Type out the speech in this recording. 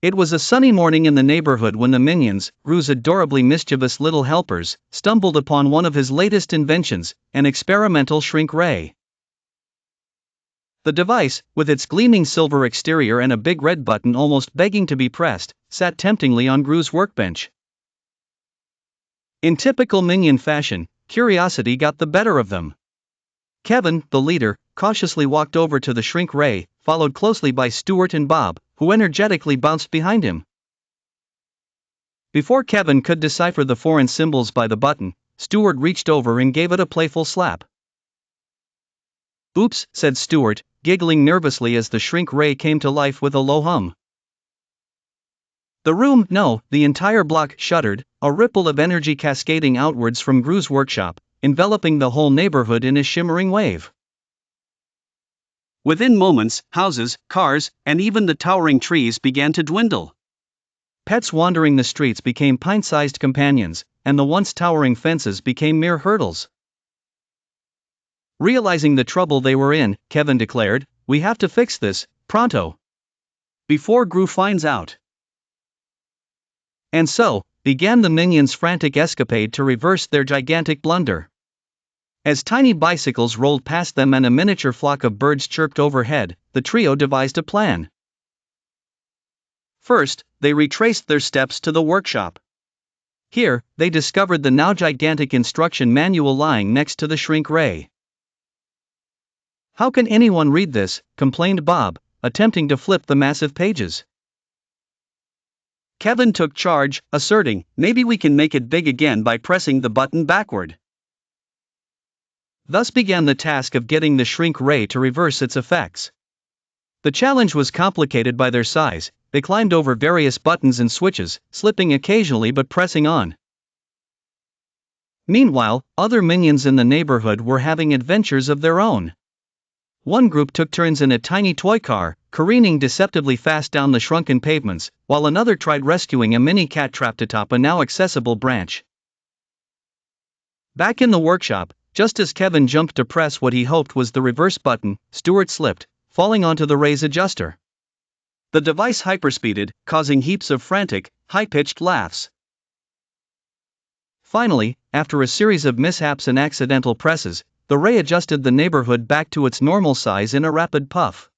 It was a sunny morning in the neighborhood when the minions, Gru's adorably mischievous little helpers, stumbled upon one of his latest inventions, an experimental shrink ray. The device, with its gleaming silver exterior and a big red button almost begging to be pressed, sat temptingly on Gru's workbench. In typical minion fashion, curiosity got the better of them. Kevin, the leader, cautiously walked over to the shrink ray, followed closely by Stuart and Bob, who energetically bounced behind him. Before Kevin could decipher the foreign symbols by the button, Stuart reached over and gave it a playful slap. "Oops," said Stuart, giggling nervously as the shrink ray came to life with a low hum. The entire block shuddered, a ripple of energy cascading outwards from Gru's workshop, enveloping the whole neighborhood in a shimmering wave. Within moments, houses, cars, and even the towering trees began to dwindle. Pets wandering the streets became pint-sized companions, and the once towering fences became mere hurdles. Realizing the trouble they were in, Kevin declared, "We have to fix this, pronto. Before Gru finds out." And so, began the minions' frantic escapade to reverse their gigantic blunder. As tiny bicycles rolled past them and a miniature flock of birds chirped overhead, the trio devised a plan. First, they retraced their steps to the workshop. Here, they discovered the now gigantic instruction manual lying next to the shrink ray. "How can anyone read this?" complained Bob, attempting to flip the massive pages. Kevin took charge, asserting, "Maybe we can make it big again by pressing the button backward." Thus began the task of getting the shrink ray to reverse its effects. The challenge was complicated by their size. They climbed over various buttons and switches, slipping occasionally but pressing on. Meanwhile, other minions in the neighborhood were having adventures of their own. One group took turns in a tiny toy car, careening deceptively fast down the shrunken pavements, while another tried rescuing a mini cat trapped atop a now accessible branch. Back in the workshop, just as Kevin jumped to press what he hoped was the reverse button, Stuart slipped, falling onto the ray's adjuster. The device hyperspeeded, causing heaps of frantic, high-pitched laughs. Finally, after a series of mishaps and accidental presses, the ray adjusted the neighborhood back to its normal size in a rapid puff.